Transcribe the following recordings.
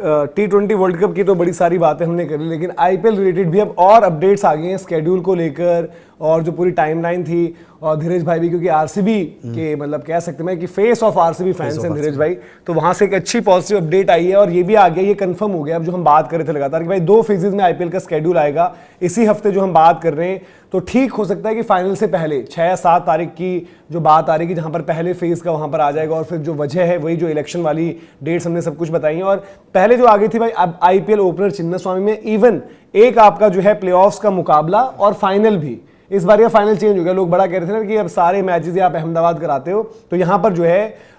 T20 world cup की तो बड़ी सारी बातें हमने करी, लेकिन आईपीएल रिलेटेड भी अब और अपडेट्स आ गए हैं स्केड्यूल को लेकर, और जो पूरी टाइमलाइन थी। और धीरज भाई भी, क्योंकि आरसीबी के मतलब कह सकते हैं कि फेस ऑफ आरसीबी फैंस हैं धीरज भाई, तो वहां से एक अच्छी पॉजिटिव अपडेट आई है। और ये भी आ गया, ये कंफर्म हो गया अब जो हम बात कर रहे थे लगातार कि भाई 2 फेजेस में आईपीएल का स्केड्यूल आएगा इसी हफ्ते जो हम बात कर रहे हैं। तो ठीक हो सकता है कि फाइनल से पहले 6 या 7 तारीख की जो बात आ रही है, जहां पर पहले फेज का वहां पर आ जाएगा, और फिर जो वजह है वही जो इलेक्शन वाली डेट्स हमने सब कुछ बताई हैं। और पहले जो आ गई थी भाई, अब आईपीएल ओपनर चिन्नास्वामी में इवन एक आपका जो है प्लेऑफ्स का मुकाबला और फाइनल भी, इस बार यह फाइनल चेंज हो गया। लोग बड़ा कह रहे थे ना कि अब सारे मैचेस आप अहमदाबाद कराते हो, तो यहां पर जो है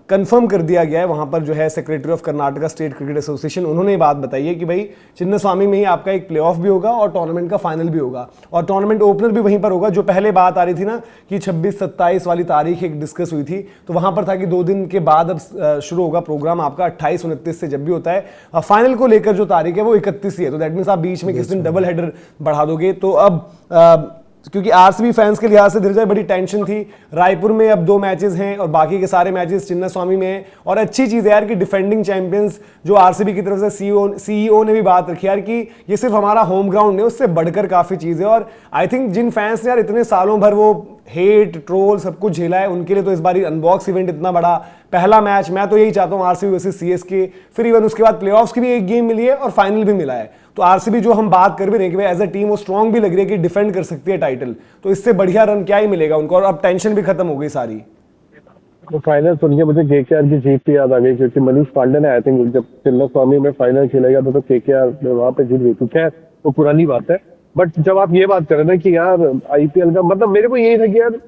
कंफर्म कर दिया गया है। वहां पर जो है secretary of Karnataka state cricket association, उन्होंने ये बात बताई है कि भाई चिन्नास्वामी में ही आपका एक प्लेऑफ भी होगा और टूर्नामेंट का फाइनल भी होगा, और टूर्नामेंट ओपनर भी वहीं पर होगा। जो पहले बात आ रही थी ना कि 26-27 वाली तारीख एक डिस्कस हुई थी, तो वहां पर था कि 2 दिन के बाद अब शुरू होगा प्रोग्राम आपका 28-29 से जब भी होता है। फाइनल को लेकर जो तारीख है वो 31 ही है, तो दैट मीन्स आप बीच में किस दिन डबल हेडर बढ़ा दोगे। तो अब क्योंकि आरसीबी फैंस के लिहाज से धीरज भाई बड़ी टेंशन थी, रायपुर में अब 2 मैचेस हैं और बाकी के सारे मैचेस चिन्नास्वामी में हैं। और अच्छी चीज़ है यार कि डिफेंडिंग चैंपियंस जो आरसीबी की तरफ से सीईओ ने भी बात रखी यार कि ये सिर्फ हमारा होम ग्राउंड नहीं, उससे बढ़कर काफ़ी चीज़ है। और आई थिंक जिन फैंस ने यार इतने सालों भर वो हेट ट्रोल सब कुछ झेला है, उनके लिए तो इस बार अनबॉक्स इवेंट इतना बड़ा पहला मैच, मैं तो यही चाहता हूँ आरसीबी वर्सेस सीएसके, फिर इवन उसके बाद प्लेऑफ्स की भी एक गेम मिली है और फाइनल भी मिला है। तो आरसीबी जो हम बात कर भी रहे हैं कि भाई एज अ टीम वो स्ट्रांग भी लग रही है कि डिफेंड कर सकती है टाइटल, तो इससे बढ़िया रन क्या ही मिलेगा उनको, और अब टेंशन भी खत्म हो गई सारी। तो फाइनल सुन के मुझे केकेआर की जीत की याद आ गई, क्योंकि मनीष पांडे ने आई थिंक जब चिन्नास्वामी में फाइनल खेलेगा तो केकेआर वहां पे जीत गई थी। खैर वो पुरानी बात है, बट जब आप ये बात कर रहे थे कि यार आईपीएल का मतलब मेरे को यही था कि यार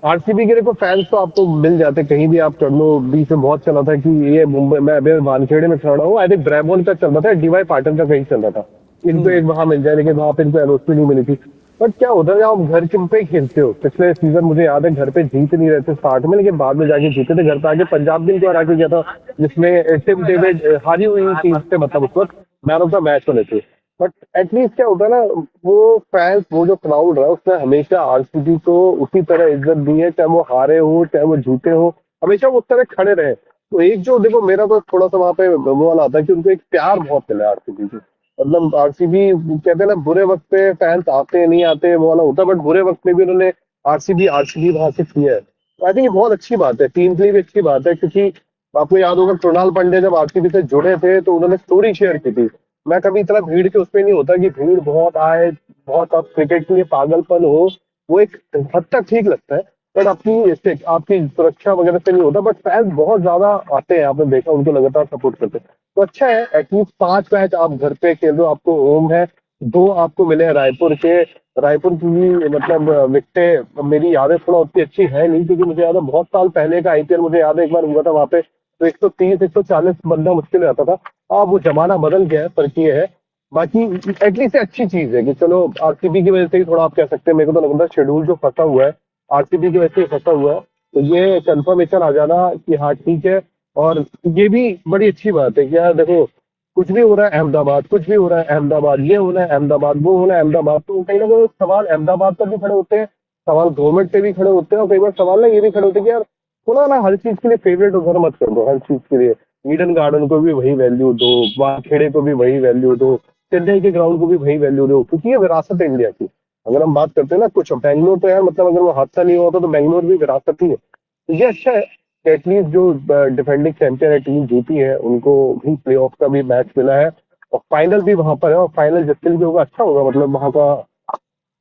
आरसीबी के देखो फैंस तो आपको मिल जाते कहीं भी आप कर लो। बीच में बहुत चला था कि ये मुंबई में अभी वानखेड़े में खड़ा हूँ, आई थिंक ब्रैमोन का चल रहा था, डीवाई पाटन का कहीं चल रहा था, इनको एक वहां मिल जाए, लेकिन वहां पे इनको एलोस्पी नहीं मिली थी। बट क्या होता है आप घर के पे खेलते हो, पिछले सीजन मुझे याद है घर पे जीत नहीं रहे थे स्टार्ट में, लेकिन बाद में जाके जीते थे। घर पे आके पंजाब भी इनको हरा के गया था, जिसमें टिम डेविड हारी हुई टीम से, मतलब उस वक्त मैन ऑफ द मैच बने थे। बट एटलीस्ट क्या होता है ना, वो फैंस, वो जो क्राउड रहा उसने हमेशा आरसीबी को उसी तरह इज्जत दी है, चाहे वो हारे हो चाहे वो जीते हो, हमेशा वो उस तरह खड़े रहे। तो एक जो देखो मेरा तो थोड़ा सा वहां पे वो वाला आता है कि उनको एक प्यार बहुत मिला आरसीबी को। मतलब आरसीबी कहते हैं ना बुरे वक्त पे फैंस आते नहीं आते वो वाला होता है, बट बुरे वक्त में भी उन्होंने आरसीबी आरसीबी वहां से किया है। तो आई थिंक ये बहुत अच्छी बात है, टीम के लिए भी अच्छी बात है, क्योंकि आपको याद होगा कृणाल पांडे जब आरसीबी से जुड़े थे तो उन्होंने स्टोरी शेयर की थी। मैं कभी इतना भीड़ के उसमें नहीं होता कि भीड़ बहुत आए, बहुत अब क्रिकेट के लिए पागलपन हो, वो एक हद तक ठीक लगता है, बट आपकी सुरक्षा वगैरह से नहीं होता। बट फैंस बहुत ज्यादा आते हैं, आपने देखा उनको लगातार सपोर्ट करते हैं, तो अच्छा है। एटलीस्ट 5 मैच आप घर पे खेल रहे हो, आपको होम है, 2 आपको मिले हैं रायपुर के। रायपुर की भी मतलब विकेटें मेरी यादें थोड़ा उतनी अच्छी है नहीं, क्योंकि मुझे याद है बहुत साल पहले का आईपीएल मुझे याद है एक बार हुआ था वहां पे, तो 130-140 बंदा मुश्किल रहता था। अब वो जमाना बदल गया है, फर्क ये है। बाकी एटलीस्ट अच्छी चीज है कि चलो आरसीबी की वजह से ही थोड़ा आप कह सकते हैं, मेरे को तो लगता है शेड्यूल जो फंसा हुआ है आरसीबी की वजह से फंसा हुआ है, तो ये कंफर्मेशन आ जाना कि हाँ ठीक है। और ये भी बड़ी अच्छी बात है कि यार देखो कुछ भी हो रहा है अहमदाबाद, कुछ भी हो रहा है अहमदाबाद, ये होना है अहमदाबाद, वो होना है अहमदाबाद, तो कहीं ना कहीं सवाल अहमदाबाद पर भी खड़े होते हैं, सवाल गवर्नमेंट पे भी खड़े होते हैं, और कई बार सवाल ना ये भी खड़े होते हैं कि यार थोड़ा ना हर चीज के लिए फेवरेट उधर मत कर दो। हर चीज के लिए ईडन गार्डन को भी वही वैल्यू दो, वानखेड़े को भी वही वैल्यू दो, चेन्नई के ग्राउंड को भी वही वैल्यू दो, क्योंकि ये विरासत है इंडिया की। अगर हम बात करते हैं ना कुछ बेंगलोर, तो यार मतलब अगर वो हादसा नहीं होता तो बेंगलोर भी विरासत ही है। तो ये अच्छा है एटलीस्ट जो डिफेंडिंग चैंपियन है टीम जीती है, उनको भी प्लेऑफ का भी मैच मिला है, और फाइनल भी वहां पर है, और फाइनल जिसके लिए भी होगा अच्छा होगा, मतलब वहां का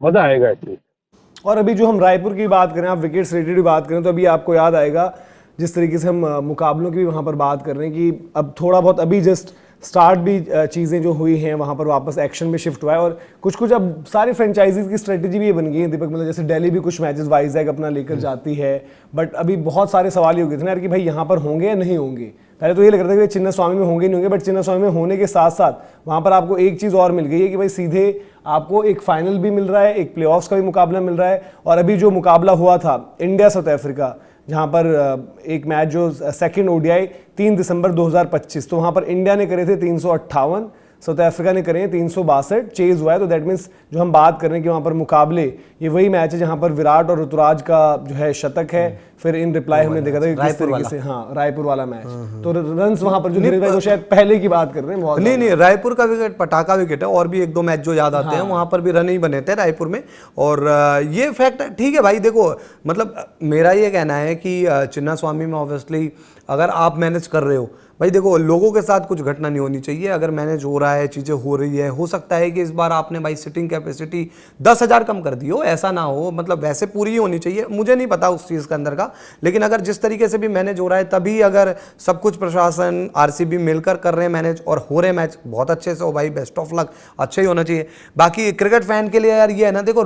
मजा आएगा एटलीस्ट। और अभी जो हम रायपुर की बात करें, आप विकेट्स रेटेड की बात करें, तो अभी आपको याद आएगा जिस तरीके से हम मुकाबलों की भी वहाँ पर बात कर रहे हैं कि अब थोड़ा बहुत अभी जस्ट स्टार्ट भी चीज़ें जो हुई हैं वहाँ पर वापस एक्शन में शिफ्ट हुआ है, और कुछ कुछ अब सारी फ्रेंचाइजीज की स्ट्रेटेजी भी ये बन गई है दीपक। मतलब जैसे दिल्ली भी कुछ मैचेस वाइजैग अपना लेकर जाती है, बट अभी बहुत सारे सवाल ही हो गए थे ना यार कि भाई यहाँ पर होंगे या नहीं होंगे। पहले तो ये लग रहा था कि चिन्नास्वामी में होंगे नहीं होंगे, बट चिन्नास्वामी में होने के साथ साथ वहाँ पर आपको एक चीज़ और मिल गई है कि भाई सीधे आपको एक फाइनल भी मिल रहा है, एक प्लेऑफ्स का भी मुकाबला मिल रहा है। और अभी जो मुकाबला हुआ था इंडिया साउथ अफ्रीका, जहाँ पर एक मैच जो सेकंड ओडीआई 3 दिसंबर 2025, तो वहाँ पर इंडिया ने करे थे 358, साउथ अफ्रीका ने करे हैं 362 चेज हुआ है। तो दैट मीन्स जो हम बात कर रहे हैं कि वहां पर मुकाबले, ये वही मैच है जहां पर विराट और ऋतुराज का जो है शतक है, फिर इन रिप्लाई हमने देखा था कि किस तरीके से, हाँ रायपुर वाला मैच, तो रन्स वहां पर जो धीरज भाई वो शायद पहले की बात कर रहे हैं बहुत। नहीं, रायपुर का विकेट पटाखा विकेट है, और भी एक दो मैच जो याद आते हैं वहां पर भी रन ही बने थे रायपुर में। और ये फैक्ट ठीक है भाई, देखो मतलब मेरा ये कहना है कि चिन्नास्वामी में ऑब्वियसली अगर आप मैनेज कर रहे हो भाई, देखो लोगों के साथ कुछ घटना नहीं होनी चाहिए। अगर मैनेज हो रहा है, चीज़ें हो रही है, हो सकता है कि इस बार आपने भाई सिटिंग कैपेसिटी 10,000 कम कर दी हो, ऐसा ना हो, मतलब वैसे पूरी ही होनी चाहिए। मुझे नहीं पता उस चीज़ के अंदर का, लेकिन अगर जिस तरीके से भी मैनेज हो रहा है, तभी अगर सब कुछ प्रशासन आरसीबी मिलकर कर रहे हैं मैनेज और हो रहे मैच बहुत अच्छे से हो भाई, बेस्ट ऑफ लक, अच्छा ही होना चाहिए। बाकी क्रिकेट फैन के लिए यार ये है ना, देखो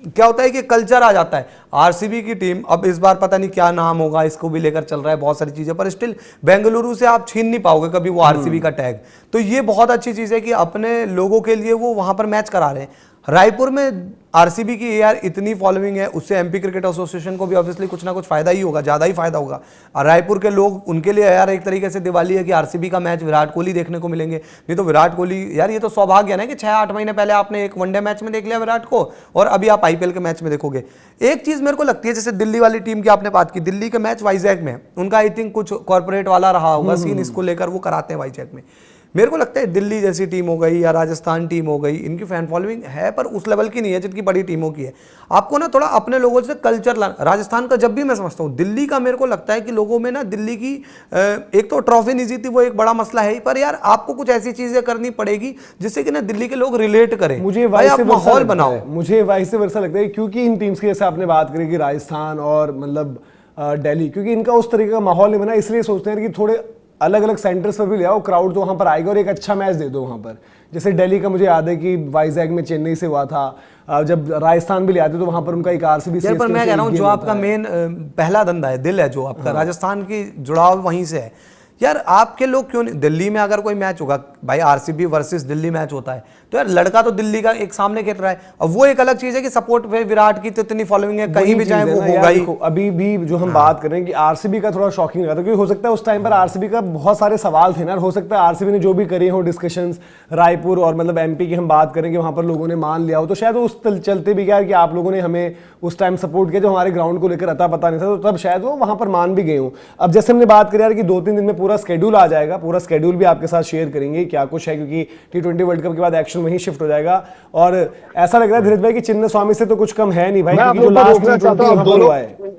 क्या होता है कि कल्चर आ जाता है। आरसीबी की टीम अब इस बार पता नहीं क्या नाम होगा, इसको भी लेकर चल रहा है बहुत सारी चीजें, पर स्टिल बेंगलुरु से आप छीन नहीं पाओगे कभी वो आरसीबी का टैग। तो ये बहुत अच्छी चीज है कि अपने लोगों के लिए वो वहां पर मैच करा रहे हैं। रायपुर में आरसीबी की यार इतनी फॉलोइंग है, उससे एमपी क्रिकेट एसोसिएशन को भी ऑब्वियसली कुछ ना कुछ फायदा ही होगा, ज्यादा ही फायदा होगा। और रायपुर के लोग, उनके लिए यार एक तरीके से दिवाली है कि आरसीबी का मैच विराट कोहली देखने को मिलेंगे। नहीं तो विराट कोहली यार, ये तो सौभाग्य है ना कि 6-8 महीने पहले आपने एक वनडे मैच में देख लिया विराट को, और अभी आप आईपीएल के मैच में देखोगे। एक चीज मेरे को लगती है, जैसे दिल्ली वाली टीम की आपने बात की, दिल्ली का मैच वाइजैक में, उनका आई थिंक कुछ कॉर्पोरेट वाला रहा होगा सीन, इसको लेकर वो कराते हैं वाइजैक में। मेरे को लगता है दिल्ली जैसी टीम हो गई या राजस्थान टीम हो गई, इनकी फैन फॉलोइंग है पर उस लेवल की नहीं है जितनी बड़ी टीमों की है। आपको ना थोड़ा अपने लोगों से कल्चर लाना। राजस्थान का जब भी मैं समझता हूँ, दिल्ली का मेरे को लगता है कि लोगों में ना, दिल्ली की एक तो ट्रॉफी नहीं जीती, वो एक बड़ा मसला है, पर यार आपको कुछ ऐसी चीजें करनी पड़ेगी जिससे कि ना दिल्ली के लोग रिलेट करें। मुझे भाई आप माहौल बनाओ। मुझे वाइस से वर्षा लगता है क्योंकि इन टीम्स की जैसे आपने बात करी कि राजस्थान और मतलब दिल्ली, क्योंकि इनका उस तरीके का माहौल नहीं बना, इसलिए सोचते हैं कि थोड़े अलग अलग सेंटर्स पर भी ले आओ, क्राउड तो वहां पर आएगा और एक अच्छा मैच दे दो वहां पर। जैसे दिल्ली का मुझे याद है कि वाइजैक में चेन्नई से हुआ था, जब राजस्थान भी ले आते तो वहां पर उनका एक आरसीबी यार, पर मैं कह रहा हूँ जो आपका मेन पहला धंधा है, दिल है जो आपका, राजस्थान की जुड़ाव वहीं से है यार। आपके लोग क्यों नहीं, दिल्ली में अगर कोई मैच होगा भाई, आरसीबी वर्सेस दिल्ली मैच होता है, तो यार लड़का तो दिल्ली का एक सामने खेल रहा है। अब वो एक अलग चीज है कि सपोर्ट पे विराट की तो इतनी फॉलोइंग है, कहीं भी चाहे वो होगा ही। अभी भी जो हम बात कर रहे हैं कि आरसीबी का थोड़ा शॉकिंग लगा था, क्योंकि हो सकता है उस टाइम पर आरसीबी का बहुत सारे सवाल थे ना, हो सकता है आरसीबी ने जो भी करे हो डिस्कशंस रायपुर और मतलब एमपी की हम बात करें कि वहां पर लोगों ने मान लिया हो, तो शायद उस चलते भी क्या कि आप लोगों ने हमें उस टाइम सपोर्ट किया, जो हमारे ग्राउंड को लेकर अता पता नहीं था, तो तब शायद वो वहां पर मान भी गए हो। अब जैसे हमने बात करी यार कि 2-3 दिन में पूरा स्केड्यूल आ जाएगा, पूरा स्केड्यूल भी आपके साथ शेयर करेंगे क्या कुछ है, क्योंकि T20 वर्ल्ड कप के बाद एक्शन वहीं शिफ्ट हो जाएगा। और ऐसा लग रहा है धीरज भाई कि चिन्नास्वामी से तो कुछ कम है नहीं भाई, क्योंकि जो लास्ट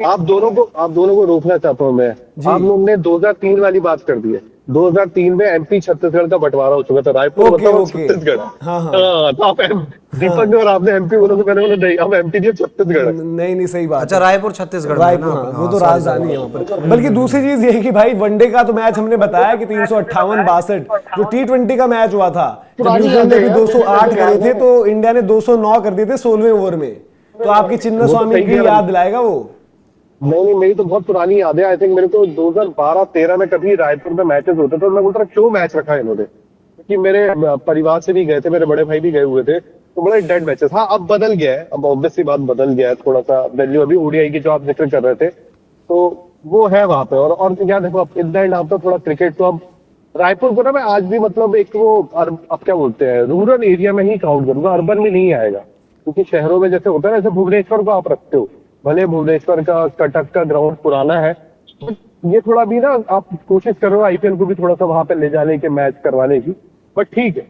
आप दोनों को रोकना चाहता हूं मैं। आप लोग ने 2003 वाली बात कर दी है। 2003 में एमपी छत्तीसगढ़ का बंटवारा हो चुका था, रायपुर छत्तीसगढ़। तो आप दीपक ने और आपने एमपी बोला तो मैंने बोला नहीं, अब एमपी नहीं छत्तीसगढ़। नहीं सही बात। अच्छा, रायपुर छत्तीसगढ़, वो तो राजधानी है वहां पर। बल्कि दूसरी चीज ये है कि भाई वनडे का तो मैच हमने बताया कि 358-62, जो T20 का मैच हुआ था, जब न्यूजीलैंड ने भी 208 करे थे तो इंडिया ने 209 कर दिए थे 16वें ओवर में। तो आपकी चिन्नास्वामी की याद दिलाएगा वो। नहीं, मेरी तो बहुत पुरानी याद है। आई थिंक मेरे को 2012-13 में कभी रायपुर में मैचेस होते थे, मैं बोलता था क्यों मैच रखा है इन्होंने, क्योंकि मेरे परिवार से भी गए थे, मेरे बड़े भाई भी गए हुए थे, तो बड़े डेड मैचेस। हाँ, अब बदल गया है, अब ऑब्वियसली बात बदल गया है थोड़ा सा वैल्यू। अभी ओडीआई की जो आप जिक्र कर रहे थे, तो वो है वहां पे। और क्या देखो, अब इन द एंड आप तो थोड़ा क्रिकेट तो अब रायपुर को ना मैं आज भी मतलब एक वो अब क्या बोलते हैं, रूरल एरिया में ही काउंट करूंगा, अर्बन में नहीं आएगा। क्योंकि शहरों में जैसे होता है, जैसे भुवनेश्वर को आप रखते हो, भले भुवनेश्वर का कटक का ग्राउंड पुराना है, तो ये थोड़ा भी ना आप कोशिश कर रहे हो आईपीएल को भी थोड़ा सा वहां पे ले जाने के, मैच करवाने की, बट ठीक है,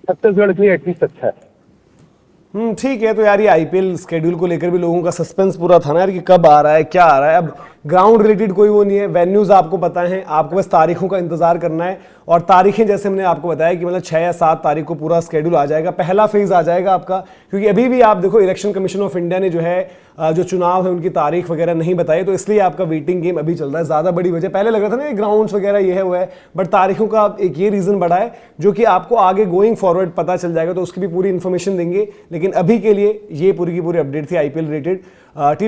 छत्तीसगढ़ के लिए एटलीस्ट अच्छा है। ठीक है। तो यार ये आईपीएल स्केड्यूल को लेकर भी लोगों का सस्पेंस पूरा था ना यार कि कब आ रहा है, क्या आ रहा है। अब ग्राउंड रिलेटेड कोई वो नहीं है, वेन्यूज आपको पता है, आपको बस तारीखों का इंतजार करना है। और तारीखें जैसे हमने आपको बताया कि मतलब 6 या 7 तारीख को पूरा स्केड्यूल आ जाएगा, पहला फेज आ जाएगा आपका। क्योंकि अभी भी आप देखो इलेक्शन कमीशन ऑफ इंडिया ने जो है जो चुनाव है उनकी तारीख वगैरह नहीं बताई, तो इसलिए आपका वेटिंग गेम अभी चल रहा है। ज्यादा बड़ी वजह, पहले लग रहा था ना ग्राउंड्स वगैरह ये है वो है, बट तारीखों का एक ये रीजन बड़ा है जो कि आपको आगे गोइंग फॉरवर्ड पता चल जाएगा, तो उसकी भी पूरी इन्फॉर्मेशन देंगे। लेकिन अभी के लिए ये पूरी की पूरी अपडेट थी आईपीएल रिलेटेड।